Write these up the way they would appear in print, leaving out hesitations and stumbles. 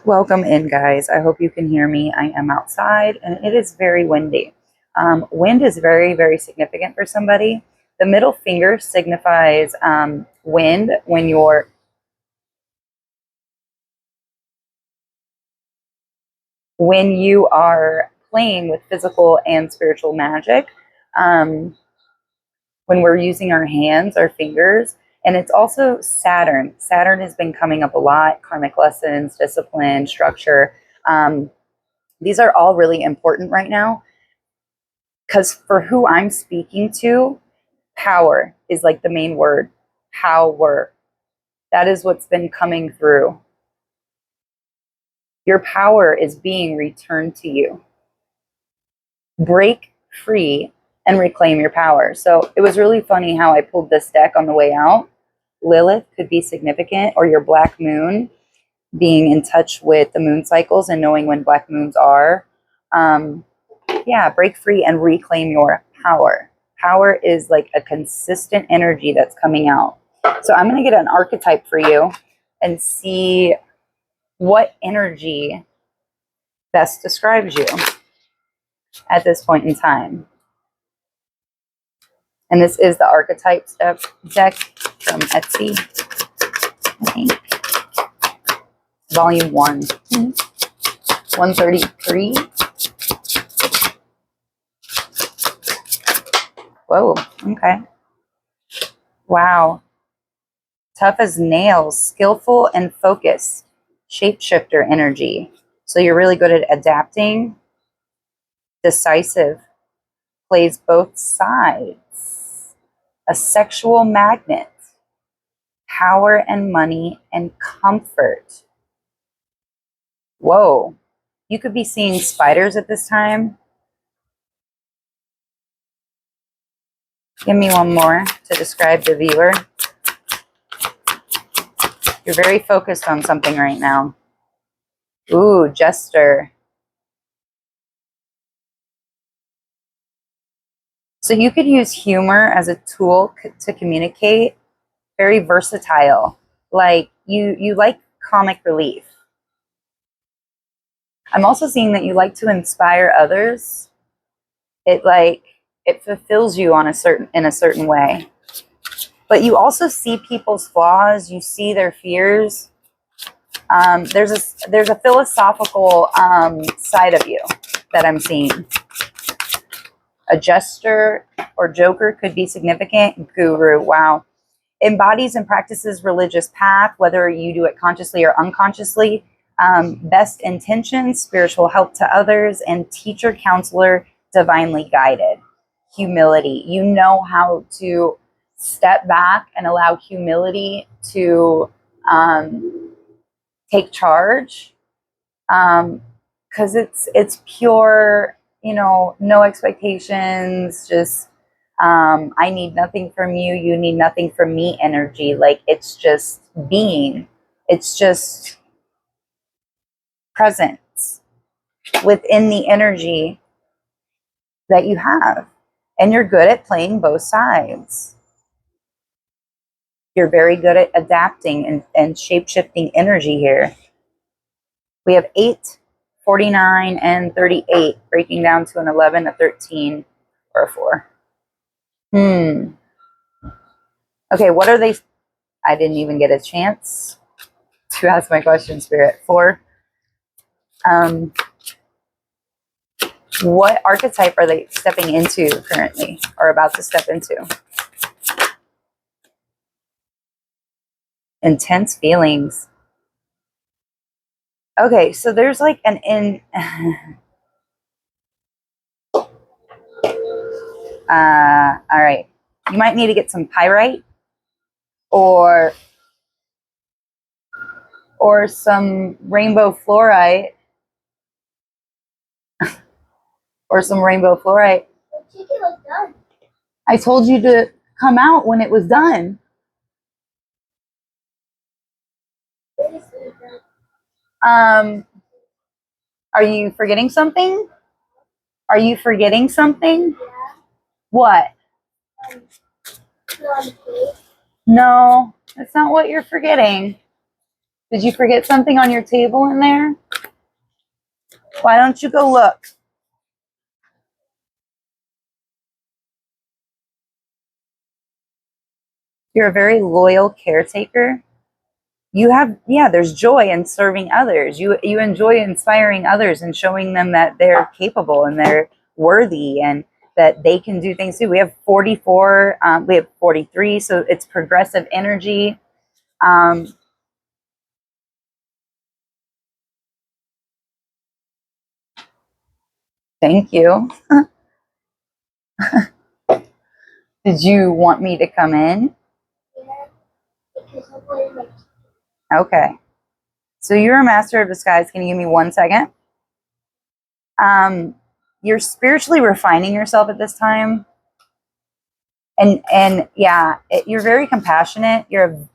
Welcome in, guys. I hope you can hear me. I am outside and it is very windy. Wind is very, very significant for somebody. The middle finger signifies wind when you are playing with physical and spiritual magic. When we're using our hands, our fingers, and it's also Saturn. Saturn has been coming up a lot. Karmic lessons, discipline, structure. These are all really important right now. Because for who I'm speaking to, power is like the main word. Power. That is what's been coming through. Your power is being returned to you. Break free and reclaim your power. So it was really funny how I pulled this deck on the way out. Lilith could be significant, or your black moon, being in touch with the moon cycles and knowing when black moons are. Break free and reclaim your power. Power is like a consistent energy that's coming out. So I'm going to get an archetype for you and see what energy best describes you at this point in time. And this is the archetype deck from Etsy, I think. Volume 1. 133. Whoa, okay. Wow. Tough as nails, skillful and focused, shapeshifter energy. So you're really good at adapting, decisive, plays both sides, a sexual magnet, power and money and comfort. Whoa. You could be seeing spiders at this time. Give me one more to describe the viewer. You're very focused on something right now. Ooh, jester. So you could use humor as a tool to communicate. Very versatile. Like you like comic relief. I'm also seeing that you like to inspire others. It fulfills you in a certain way. But you also see people's flaws. You see their fears. There's a philosophical side of you that I'm seeing. A jester or joker could be significant. Guru, wow. Embodies and practices religious path, whether you do it consciously or unconsciously. Best intentions, spiritual help to others, and teacher, counselor, divinely guided. Humility. You know how to step back and allow humility to take charge, because it's pure, no expectations, just I need nothing from you, you need nothing from me energy. Like, it's just being, it's just presence within the energy that you have. And you're good at playing both sides. You're very good at adapting and shape-shifting energy here. We have 8, 49, and 38, breaking down to an 11, a 13, or a 4. Okay, what are they? I didn't even get a chance to ask my question, Spirit. 4. What archetype are they stepping into currently, or about to step into? Intense feelings. Okay, so there's like an all right. You might need to get some pyrite or some rainbow fluorite or some rainbow fluorite. The chicken was done. I told you to come out when it was done. Are you forgetting something? Are you forgetting something? Yeah. What? No, that's not what you're forgetting. Did you forget something on your table in there? Why don't you go look? You're a very loyal caretaker. You have, yeah, there's joy in serving others. You enjoy inspiring others and showing them that they're capable and they're worthy and that they can do things too. We have 44, we have 43, so it's progressive energy. Thank you. Did you want me to come in? Okay. So you're a master of disguise. Can you give me 1 second? You're spiritually refining yourself at this time. And yeah, you're very compassionate. You're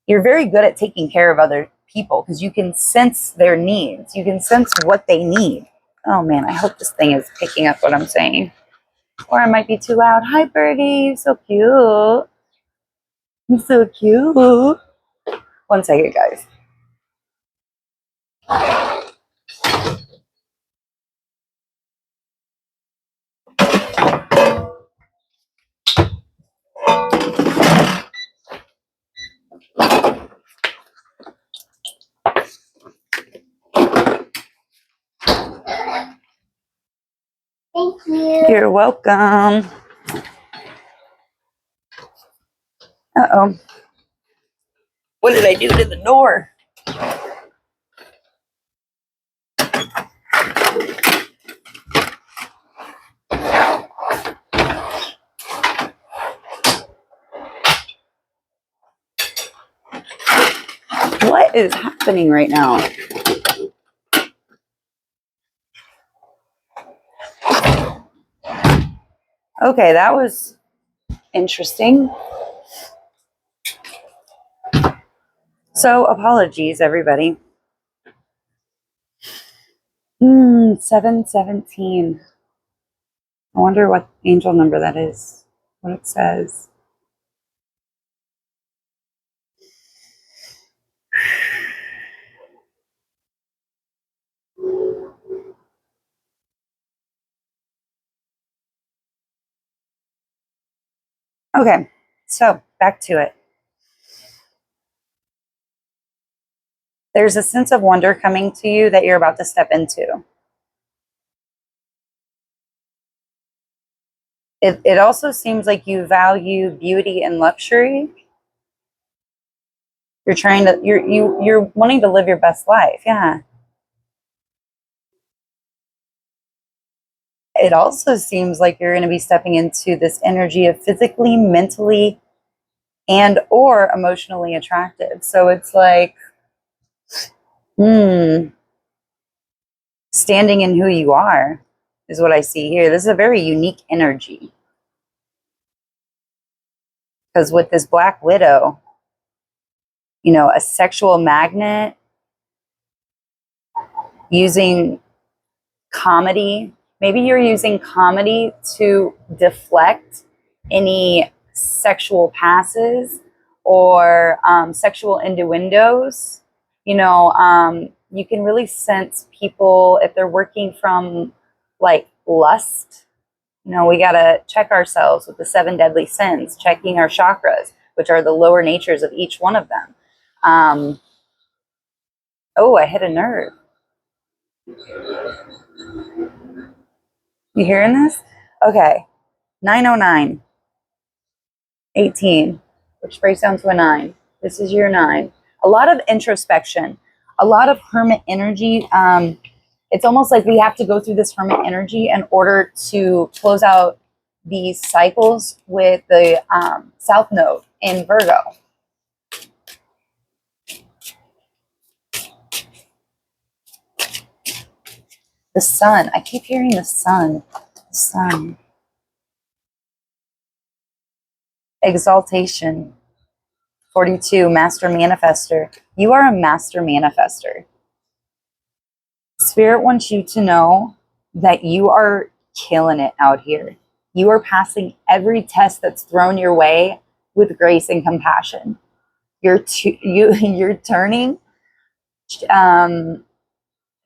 very good at taking care of other people because you can sense their needs. You can sense what they need. Oh man, I hope this thing is picking up what I'm saying. Or I might be too loud. Hi, Birdie. You're so cute. You're so cute. 1 second, guys. Thank you. You're welcome. Uh-oh. What did I do to the door? What is happening right now? Okay, that was interesting. So, apologies, everybody. 717. I wonder what angel number that is, what it says. Okay, so back to it. There's a sense of wonder coming to you that you're about to step into. It also seems like you value beauty and luxury. You're wanting to live your best life, yeah. It also seems like you're going to be stepping into this energy of physically, mentally, and or emotionally attractive. So it's like, standing in who you are is what I see here. This is a very unique energy. Because with this Black Widow, you know, a sexual magnet using comedy. Maybe you're using comedy to deflect any sexual passes or sexual innuendos. You know, you can really sense people if they're working from like lust. You know, we got to check ourselves with the 7 deadly sins, checking our chakras, which are the lower natures of each one of them. Oh, I hit a nerve. You hearing this? Okay. 909. 18, which breaks down to a 9. This is your 9. A lot of introspection, a lot of hermit energy. It's almost like we have to go through this hermit energy in order to close out these cycles with the South Node in Virgo. The sun. I keep hearing the sun. The sun. Exaltation. 42, master manifester. You are a master manifester. Spirit wants you to know that you are killing it out here. You are passing every test that's thrown your way with grace and compassion. you're turning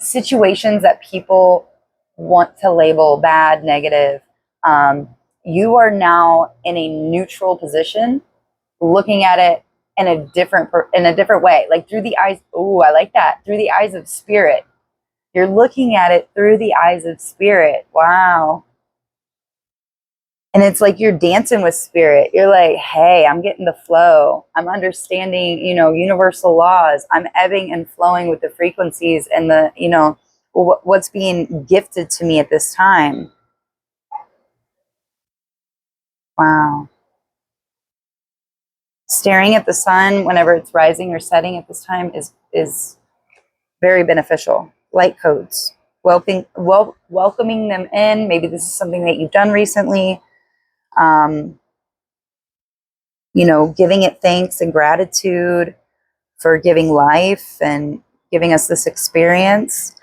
situations that people want to label bad, negative. Um, you are now in a neutral position, looking at it in a different way, like through the eyes. Oh, I like that. Through the eyes of spirit. You're looking at it through the eyes of spirit. Wow. And it's like you're dancing with spirit. You're like, hey, I'm getting the flow. I'm understanding, universal laws. I'm ebbing and flowing with the frequencies and the, what's being gifted to me at this time. Wow. Staring at the sun whenever it's rising or setting at this time is very beneficial. Light codes. Welcoming them in. Maybe this is something that you've done recently. Giving it thanks and gratitude for giving life and giving us this experience.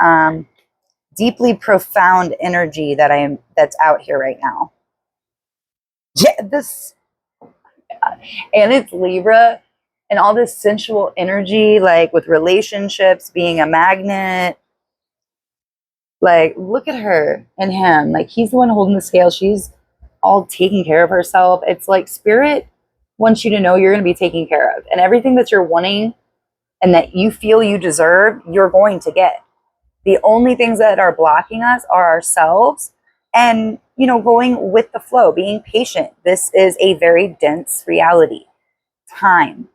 Deeply profound energy that's out here right now. Yeah, and it's Libra and all this sensual energy, like with relationships, being a magnet. Like, look at her and him. Like, he's the one holding the scale. She's all taking care of herself. It's like spirit wants you to know you're going to be taken care of. And everything that you're wanting and that you feel you deserve, you're going to get. The only things that are blocking us are ourselves and, going with the flow, being patient. This is a very dense reality. Time,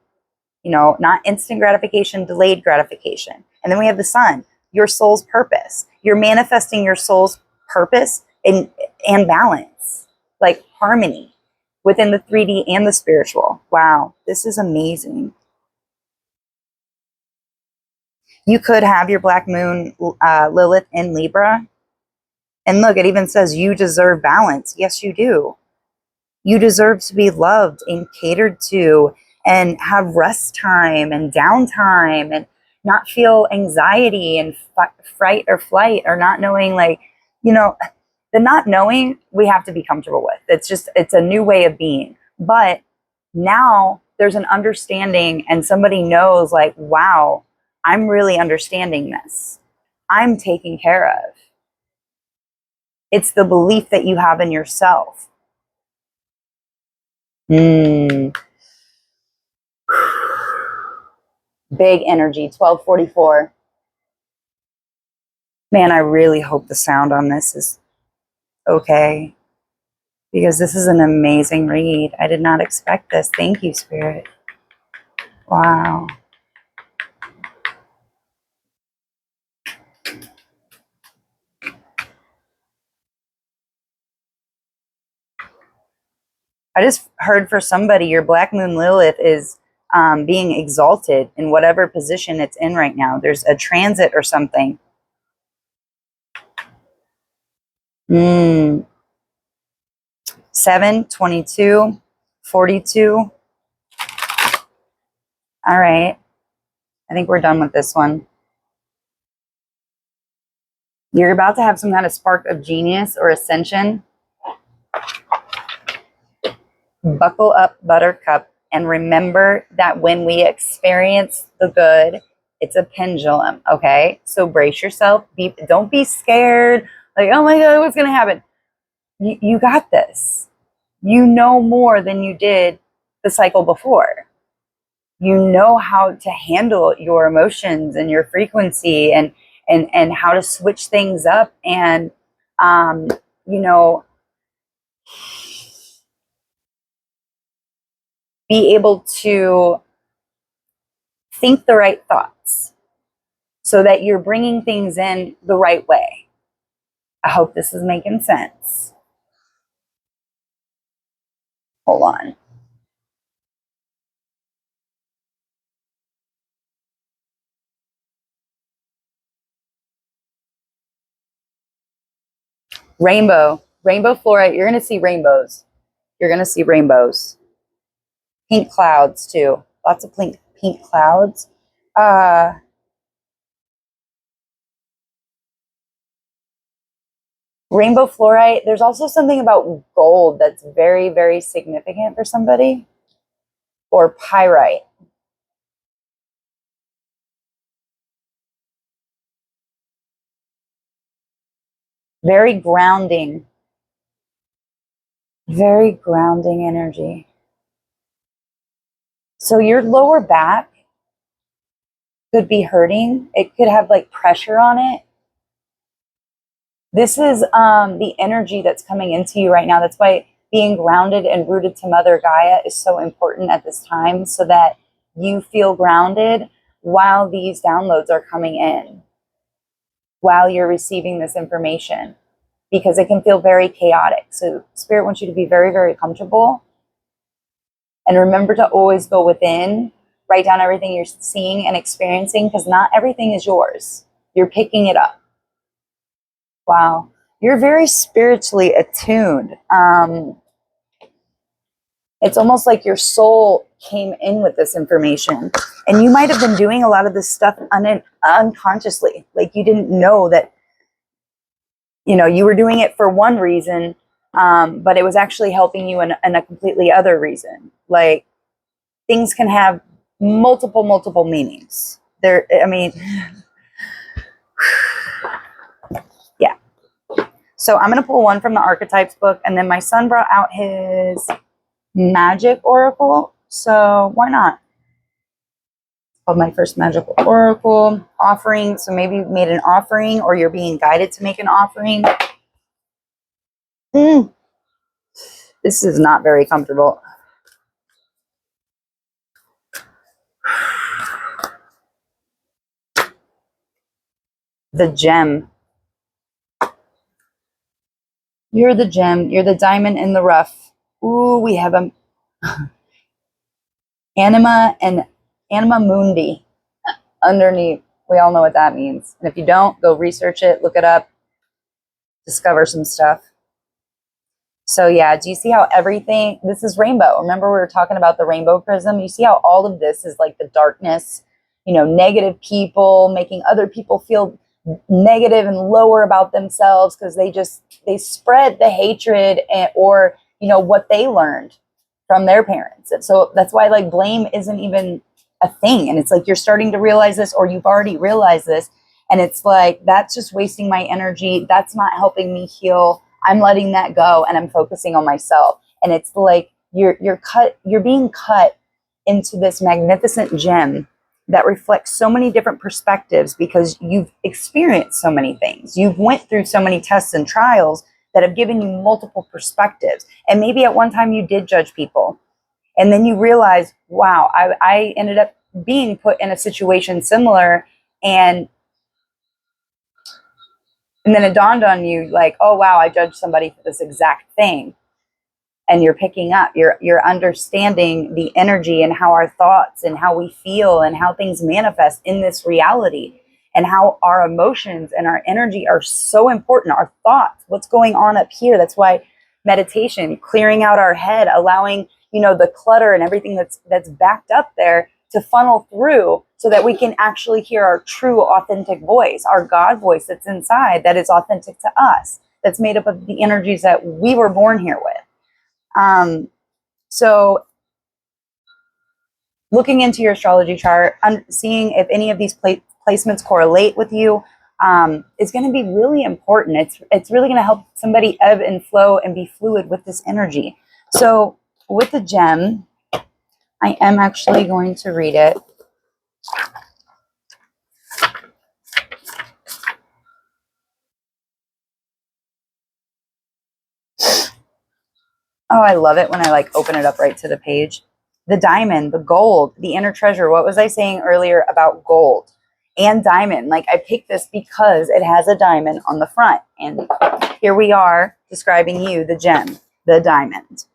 not instant gratification, delayed gratification. And then we have the sun, your soul's purpose. You're manifesting your soul's purpose and balance, like harmony within the 3D and the spiritual. Wow, this is amazing. You could have your black moon Lilith in Libra. And look, it even says you deserve balance. Yes, you do. You deserve to be loved and catered to and have rest time and downtime and not feel anxiety and fright or flight or not knowing, like, the not knowing we have to be comfortable with. It's a new way of being. But now there's an understanding and somebody knows, like, wow, I'm really understanding this. I'm taken care of. It's the belief that you have in yourself. Big energy, 1244. Man, I really hope the sound on this is okay, because this is an amazing read. I did not expect this. Thank you, Spirit. Wow. I just heard for somebody, your Black Moon Lilith is being exalted in whatever position it's in right now. There's a transit or something. 7, 22, 42. All right. I think we're done with this one. You're about to have some kind of spark of genius or ascension. Buckle up, Buttercup, and remember that when we experience the good, it's a pendulum, okay? So brace yourself. Don't be scared. Like, oh my God, what's going to happen? You got this. You know more than you did the cycle before. You know how to handle your emotions and your frequency and how to switch things up and, be able to think the right thoughts so that you're bringing things in the right way. I hope this is making sense. Hold on. Rainbow fluorite. You're going to see rainbows. You're going to see rainbows. Pink clouds too. Lots of pink clouds. Rainbow fluorite. There's also something about gold that's very, very significant for somebody. Or pyrite. Very grounding energy. So your lower back could be hurting. It could have like pressure on it. This is the energy that's coming into you right now. That's why being grounded and rooted to Mother Gaia is so important at this time, so that you feel grounded while these downloads are coming in, while you're receiving this information, because it can feel very chaotic. So Spirit wants you to be very, very comfortable. And remember to always go within, write down everything you're seeing and experiencing, because not everything is yours. You're picking it up. Wow. You're very spiritually attuned. It's almost like your soul came in with this information, and you might have been doing a lot of this stuff unconsciously. Like you didn't know that, you were doing it for one reason, but it was actually helping you in a completely other reason. Like things can have multiple meanings. Yeah. So I'm going to pull one from the Archetypes book, and then my son brought out his Magic Oracle. So why not? It's called My First Magical Oracle. Offering. So maybe you made an offering, or you're being guided to make an offering. This is not very comfortable. The gem. You're the gem. You're the diamond in the rough. Ooh, we have a Anima Mundi underneath. We all know what that means. And if you don't, go research it, look it up, discover some stuff. So yeah, do you see how everything, this is rainbow. Remember we were talking about the rainbow prism? You see how all of this is like the darkness, negative people, making other people feel negative and lower about themselves because they spread the hatred or what they learned from their parents. And so that's why like blame isn't even a thing. And it's like you're starting to realize this, or you've already realized this, and it's like that's just wasting my energy. That's not helping me heal. I'm letting that go and I'm focusing on myself. And it's like you're being cut into this magnificent gem that reflects so many different perspectives, because you've experienced so many things. You've went through so many tests and trials that have given you multiple perspectives. And maybe at one time you did judge people. And then you realize, wow, I ended up being put in a situation similar. And then it dawned on you like, oh, wow, I judged somebody for this exact thing. And you're picking up, you're understanding the energy and how our thoughts and how we feel and how things manifest in this reality, and how our emotions and our energy are so important. Our thoughts, what's going on up here. That's why meditation, clearing out our head, allowing, the clutter and everything that's backed up there to funnel through, so that we can actually hear our true authentic voice, our God voice that's inside, that is authentic to us, that's made up of the energies that we were born here with. So looking into your astrology chart, seeing if any of these placements correlate with you, is going to be really important. It's really going to help somebody ebb and flow and be fluid with this energy. So with the gem, I am actually going to read it. Oh, I love it when I like open it up right to the page. The diamond, the gold, the inner treasure. What was I saying earlier about gold and diamond? Like I picked this because it has a diamond on the front. And here we are describing you, the gem, the diamond.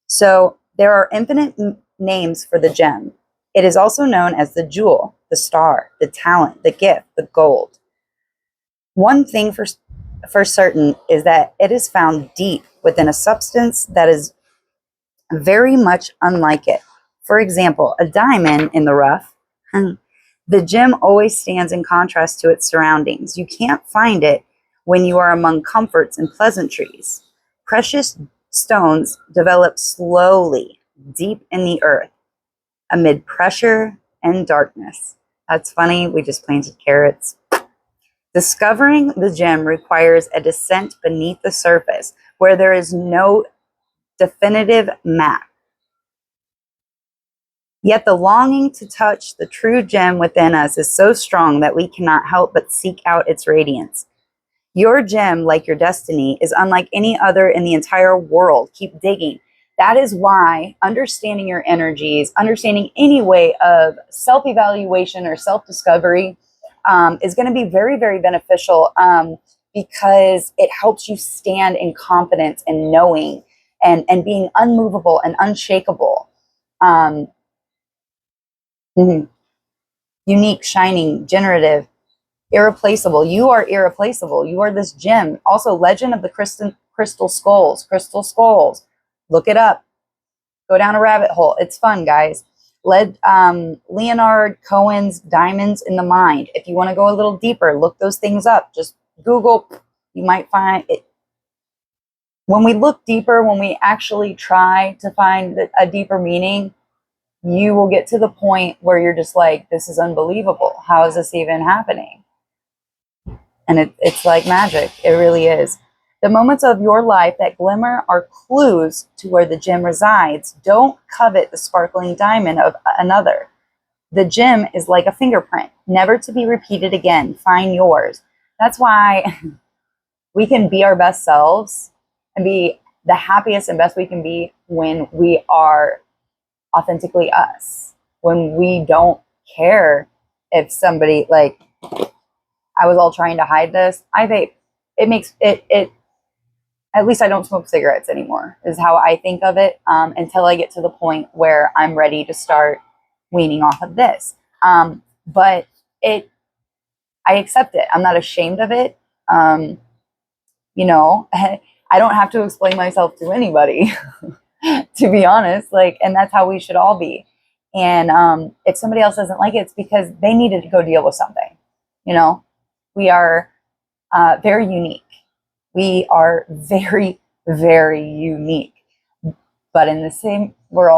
So there are infinite names for the gem. It is also known as the jewel, the star, the talent, the gift, the gold. One thing for certain is that it is found deep within a substance that is very much unlike it. For example, a diamond in the rough, the gem always stands in contrast to its surroundings. You can't find it when you are among comforts and pleasantries. Precious stones develop slowly deep in the earth amid pressure and darkness. That's funny. We just planted carrots. Discovering the gym requires a descent beneath the surface where there is no definitive map. Yet the longing to touch the true gem within us is so strong that we cannot help but seek out its radiance. Your gem, like your destiny, is unlike any other in the entire world. Keep digging. That is why understanding your energies, understanding any way of self-evaluation or self-discovery is going to be very, very beneficial because it helps you stand in confidence and knowing and being unmovable and unshakable. Unique, shining, generative, irreplaceable. You are irreplaceable. You are this gem. Also, Legend of the Crystal Skulls. Crystal Skulls. Look it up. Go down a rabbit hole. It's fun, guys. Leonard Cohen's Diamonds in the Mind. If you want to go a little deeper, look those things up. Just Google. You might find it. When we look deeper, when we actually try to find a deeper meaning, you will get to the point where you're just like, this is unbelievable. How is this even happening? And it's like magic. It really is. The moments of your life that glimmer are clues to where the gem resides. Don't covet the sparkling diamond of another. The gem is like a fingerprint, never to be repeated again. Find yours. That's why we can be our best selves and be the happiest and best we can be when we are authentically us. When we don't care if somebody, like, I was all trying to hide this. I vape. It makes it at least I don't smoke cigarettes anymore, is how I think of it, until I get to the point where I'm ready to start weaning off of this. But I accept it. I'm not ashamed of it. You know, I don't have to explain myself to anybody, to be honest. Like, and that's how we should all be. And if somebody else doesn't like it, it's because they needed to go deal with something. You know, we are very unique. We are very, very unique. But in the same, we're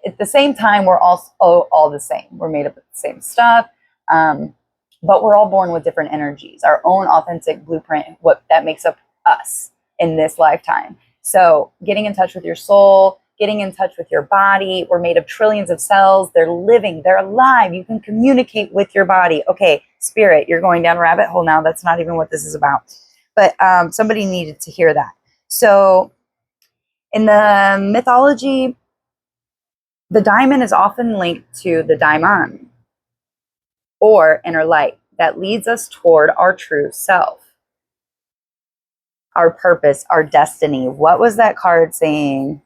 at the same time, we're all the same. We're made up of the same stuff. But we're all born with different energies, our own authentic blueprint, what that makes up us in this lifetime. So getting in touch with your soul, getting in touch with your body. We're made of trillions of cells. They're living, they're alive. You can communicate with your body. Okay, spirit, you're going down a rabbit hole now. That's not even what this is about. But somebody needed to hear that. So in the mythology, the diamond is often linked to the daimon, or inner light, that leads us toward our true self, our purpose, our destiny. What was that card saying?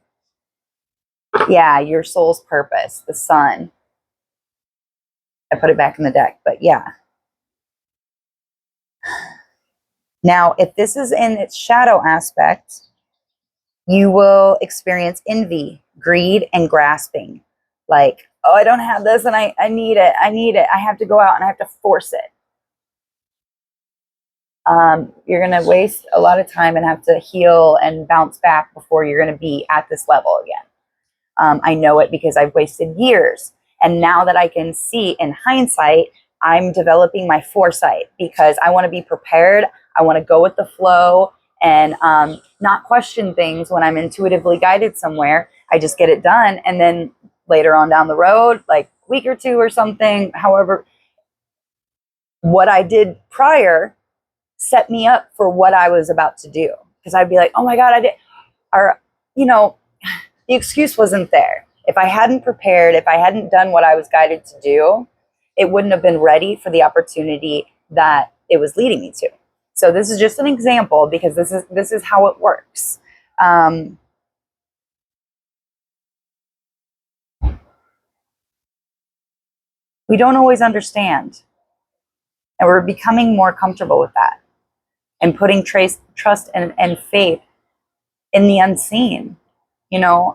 Yeah, your soul's purpose, the sun. I put it back in the deck, but yeah. Now, if this is in its shadow aspect, you will experience envy, greed, and grasping. Like, oh, I don't have this and I need it. I need it. I have to go out and I have to force it. You're going to waste a lot of time and have to heal and bounce back before you're going to be at this level again. I know it because I've wasted years. And now that I can see in hindsight, I'm developing my foresight because I want to be prepared. I want to go with the flow and not question things when I'm intuitively guided somewhere. I just get it done. And then later on down the road, like a week or two or something, however, what I did prior set me up for what I was about to do. Because I'd be like, oh my God, I did. Or, you know, the excuse wasn't there. If I hadn't prepared, if I hadn't done what I was guided to do, it wouldn't have been ready for the opportunity that it was leading me to. So this is just an example because this is how it works. We don't always understand. And we're becoming more comfortable with that and putting trust and faith in the unseen. You know,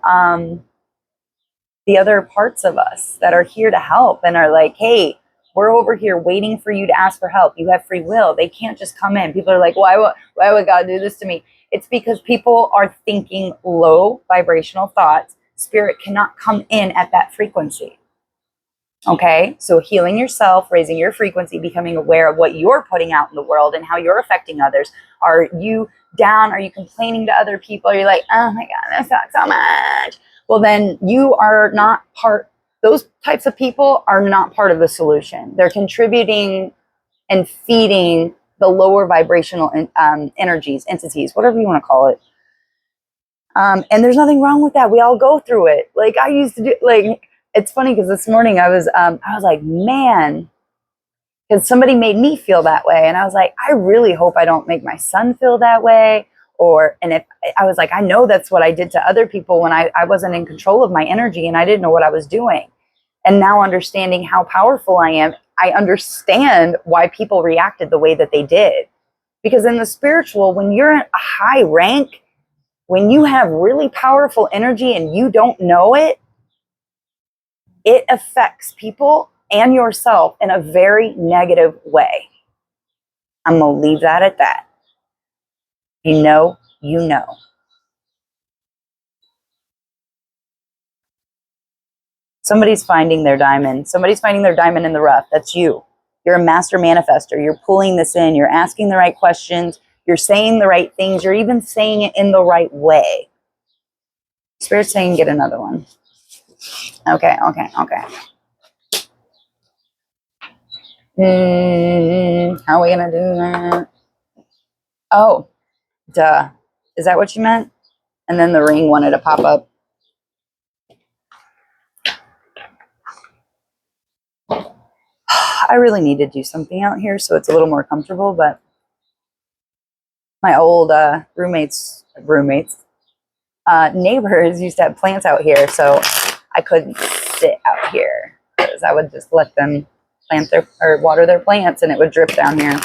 the other parts of us that are here to help and are like, hey, we're over here waiting for you to ask for help. You have free will. They can't just come in. People are like, why would God do this to me? It's because people are thinking low vibrational thoughts. Spirit cannot come in at that frequency. Okay, so healing yourself, raising your frequency, becoming aware of what you're putting out in the world and how you're affecting others. Are you down? Are you complaining to other people? Are you like, oh my God, this sucks so much? Well, then you are not part, those types of people are not part of the solution. They're contributing and feeding the lower vibrational energies, entities, whatever you want to call it. And there's nothing wrong with that. We all go through it. Like I used to do, like, it's funny because this morning I was like, man, because somebody made me feel that way. And I was like, I really hope I don't make my son feel that way. And if I was like, I know that's what I did to other people when I wasn't in control of my energy and I didn't know what I was doing. And now understanding how powerful I am, I understand why people reacted the way that they did. Because in the spiritual, when you're at a high rank, when you have really powerful energy and you don't know it, it affects people and yourself in a very negative way. I'm going to leave that at that. You know, you know. Somebody's finding their diamond. Somebody's finding their diamond in the rough. That's you. You're a master manifester. You're pulling this in. You're asking the right questions. You're saying the right things. You're even saying it in the right way. Spirit's saying get another one. Okay. How are we going to do that? Oh, duh. Is that what you meant? And then the ring wanted to pop up. I really need to do something out here so it's a little more comfortable, but my old neighbors used to have plants out here, so I couldn't sit out here because I would just let them plant their or water their plants and it would drip down here.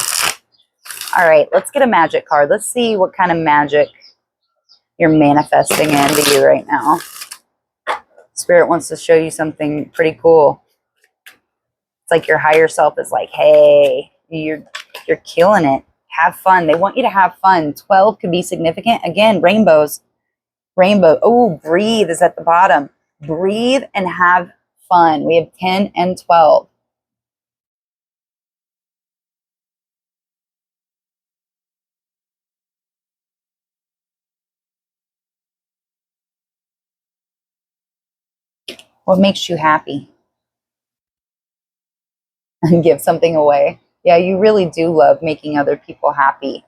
All right, let's get a magic card. Let's see what kind of magic you're manifesting into you right now. Spirit wants to show you something pretty cool. It's like your higher self is like, hey, you're killing it. Have fun. They want you to have fun. 12 could be significant. Again, rainbows. Rainbow. Oh, breathe is at the bottom. Breathe and have fun. We have 10 and 12. What makes you happy? And give something away. Yeah, you really do love making other people happy.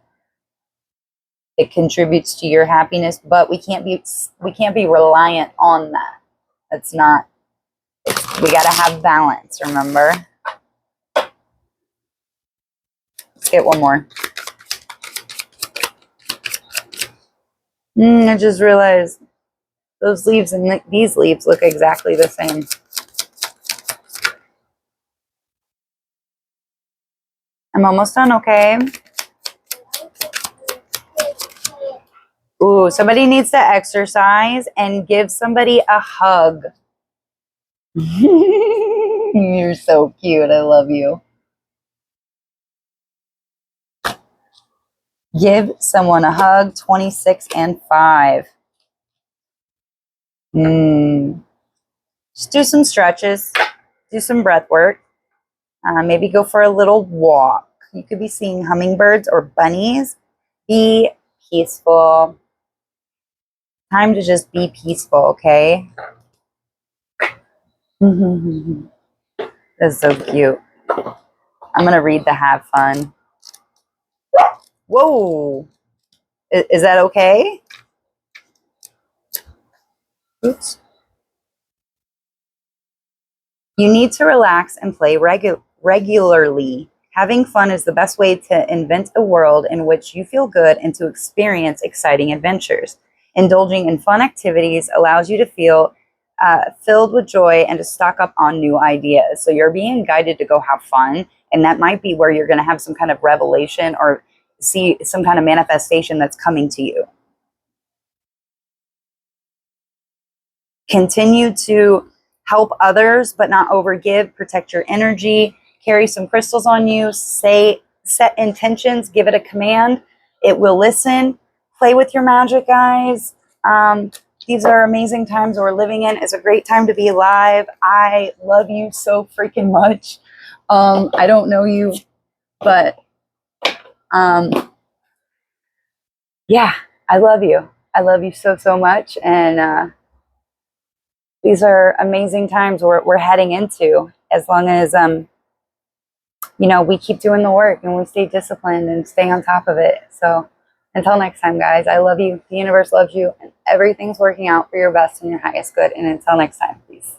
It contributes to your happiness, but we can't be reliant on that. That's not. We got to have balance, remember? Let's get one more. I just realized those leaves and these leaves look exactly the same. I'm almost done, okay? Ooh, somebody needs to exercise and give somebody a hug. You're so cute. I love you. Give someone a hug. 26 and 5. Just do some stretches. Do some breath work. Maybe go for a little walk. You could be seeing hummingbirds or bunnies. Be peaceful. Time to just be peaceful, okay? That's so cute. I'm going to read the have fun. Whoa. Is that okay? Oops. You need to relax and play regularly. Having fun is the best way to invent a world in which you feel good and to experience exciting adventures. Indulging in fun activities allows you to feel filled with joy and to stock up on new ideas. So you're being guided to go have fun, and that might be where you're going to have some kind of revelation or see some kind of manifestation that's coming to you. Continue to help others, but not overgive. Protect your energy. Carry some crystals on you. Set intentions. Give it a command. It will listen. Play with your magic, guys. these are amazing times we're living in. It's a great time to be alive. I love you so freaking much. I don't know you, but yeah, I love you. I love you so, so much. And these are amazing times we're heading into, as long as, you know, we keep doing the work and we stay disciplined and stay on top of it. So until next time, guys, I love you. The universe loves you, and everything's working out for your best and your highest good. And until next time, peace.